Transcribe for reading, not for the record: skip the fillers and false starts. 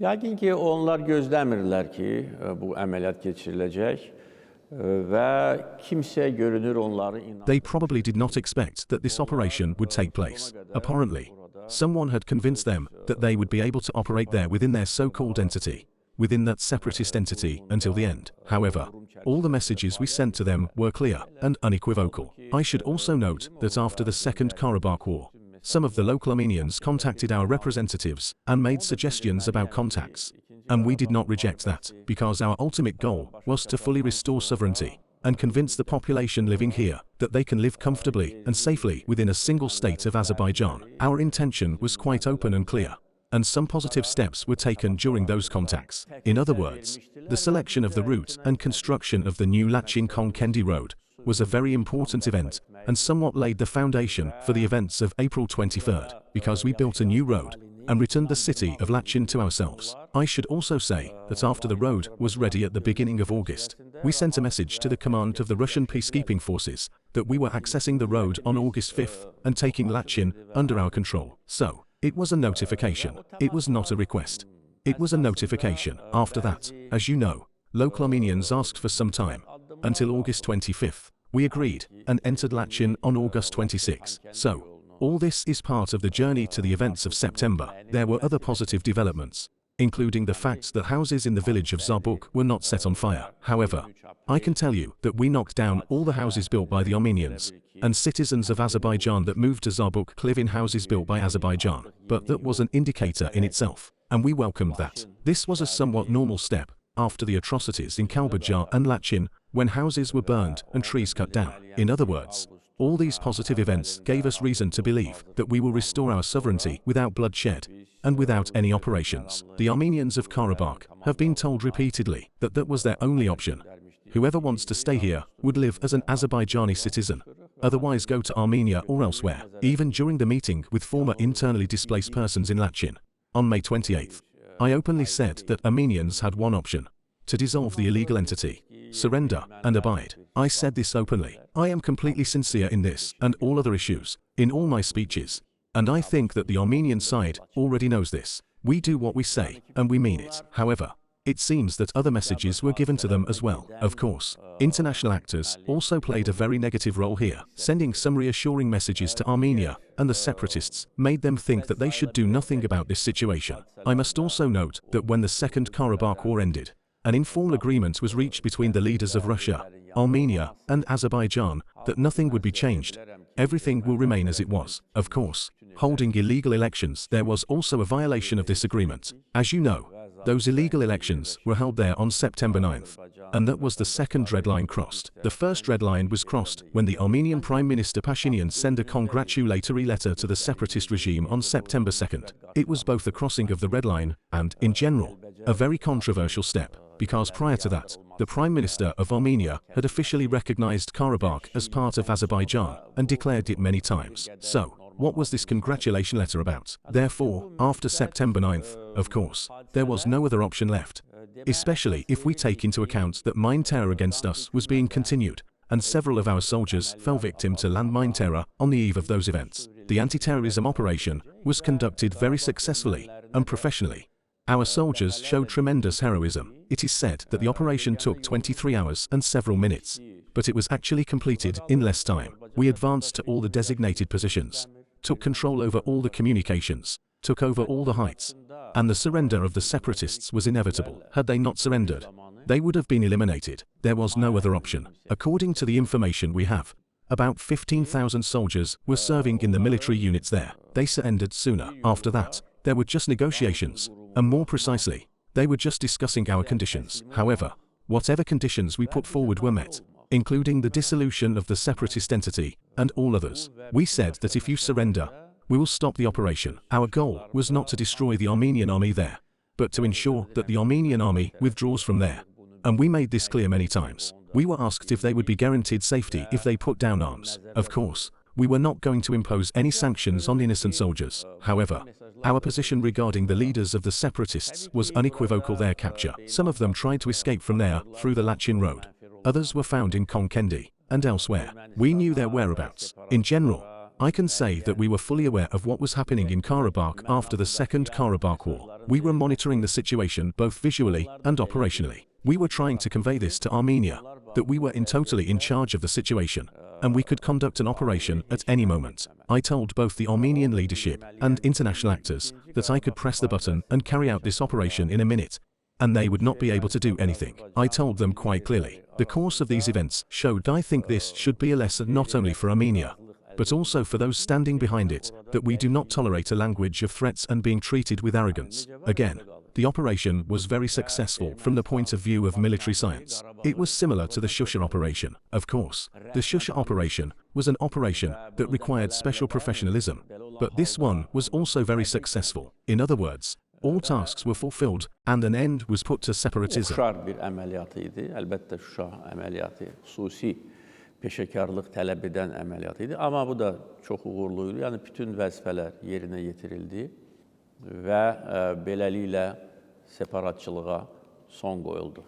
Yəqin ki, onlar gözləmirlər ki, bu əməliyyat keçiriləcək və kimsə görünür onları They probably did not expect that this operation would take place. Apparently, someone had convinced them that they would be able to operate there within their so-called entity, within that separatist entity, until the end. However, all the messages we sent to them were clear and unequivocal. I should also note that after the Second Karabakh War, some of the local Armenians contacted our representatives and made suggestions about contacts. And we did not reject that, because our ultimate goal was to fully restore sovereignty and convince the population living here that they can live comfortably and safely within a single state of Azerbaijan. Our intention was quite open and clear, and some positive steps were taken during those contacts. In other words, the selection of the route and construction of the new Lachin-Konkendi road was a very important event and somewhat laid the foundation for the events of April 23rd, because we built a new road and returned the city of Lachin to ourselves. I should also say that after the road was ready at the beginning of August, we sent a message to the command of the Russian peacekeeping forces that we were accessing the road on August 5th and taking Lachin under our control. So, it was a notification. It was not a request. It was a notification. After that, as you know, local Armenians asked for some time, until August 25th. We agreed and entered Lachin on August 26. So, all this is part of the journey to the events of September. There were other positive developments, including the fact that houses in the village of Zabuk were not set on fire. However, I can tell you that we knocked down all the houses built by the Armenians, and citizens of Azerbaijan that moved to Zabuk live in houses built by Azerbaijan. But that was an indicator in itself, and we welcomed that. This was a somewhat normal step after the atrocities in Kalbajar and Lachin, when houses were burned and trees cut down. In other words, all these positive events gave us reason to believe that we will restore our sovereignty without bloodshed and without any operations. The Armenians of Karabakh have been told repeatedly that that was their only option. Whoever wants to stay here would live as an Azerbaijani citizen, otherwise go to Armenia or elsewhere. Even during the meeting with former internally displaced persons in Lachin, on May 28th, I openly said that Armenians had one option: to dissolve the illegal entity, surrender, and abide. I said this openly. I am completely sincere in this and all other issues, in all my speeches. And I think that the Armenian side already knows this. We do what we say, and we mean it. However, it seems that other messages were given to them as well. Of course, international actors also played a very negative role here. Sending some reassuring messages to Armenia and the separatists made them think that they should do nothing about this situation. I must also note that when the Second Karabakh War ended, an informal agreement was reached between the leaders of Russia, Armenia, and Azerbaijan that nothing would be changed. Everything will remain as it was. Of course, holding illegal elections, there was also a violation of this agreement. As you know, those illegal elections were held there on September 9th, and that was the second red line crossed. The first red line was crossed when the Armenian Prime Minister Pashinyan sent a congratulatory letter to the separatist regime on September 2nd. It was both a crossing of the red line and, in general, a very controversial step, because prior to that, the Prime Minister of Armenia had officially recognized Karabakh as part of Azerbaijan and declared it many times. So, what was this congratulation letter about? Therefore, after September 9th, of course, there was no other option left, especially if we take into account that mine terror against us was being continued, and several of our soldiers fell victim to landmine terror on the eve of those events. The anti-terrorism operation was conducted very successfully and professionally. Our soldiers showed tremendous heroism. It is said that the operation took 23 hours and several minutes, but it was actually completed in less time. We advanced to all the designated positions, took control over all the communications, took over all the heights, and the surrender of the separatists was inevitable. Had they not surrendered, they would have been eliminated. There was no other option. According to the information we have, about 15,000 soldiers were serving in the military units there. They surrendered sooner. After that, there were just negotiations, and more precisely, they were just discussing our conditions. However, whatever conditions we put forward were met, including the dissolution of the separatist entity and all others. We said that if you surrender, we will stop the operation. Our goal was not to destroy the Armenian army there, but to ensure that the Armenian army withdraws from there. And we made this clear many times. We were asked if they would be guaranteed safety if they put down arms. Of course, we were not going to impose any sanctions on innocent soldiers. However, our position regarding the leaders of the separatists was unequivocal: their capture. Some of them tried to escape from there through the Lachin road. Others were found in Konkendi and elsewhere. We knew their whereabouts. In general, I can say that we were fully aware of what was happening in Karabakh after the Second Karabakh War. We were monitoring the situation both visually and operationally. We were trying to convey this to Armenia, that we were totally in charge of the situation, and we could conduct an operation at any moment. I told both the Armenian leadership and international actors that I could press the button and carry out this operation in a minute, and they would not be able to do anything. I told them quite clearly. The course of these events showed I think this should be a lesson not only for Armenia, but also for those standing behind it, that we do not tolerate a language of threats and being treated with arrogance. Again, the operation was very successful from the point of view of military science. It was similar to the Shusha operation. Of course, the Shusha operation was an operation that required special professionalism, but this one was also very successful. In other words, all tasks were fulfilled and an end was put to separatism. Oxşar bir əməliyyat idi. Əlbəttə Şuşa əməliyyatı xüsusi peşəkarlıq tələb edən əməliyyat idi. Amma bu da çox uğurluydu. Yəni bütün vəzifələr yerinə yetirildi və beləliklə separatçılığa son qoyuldu.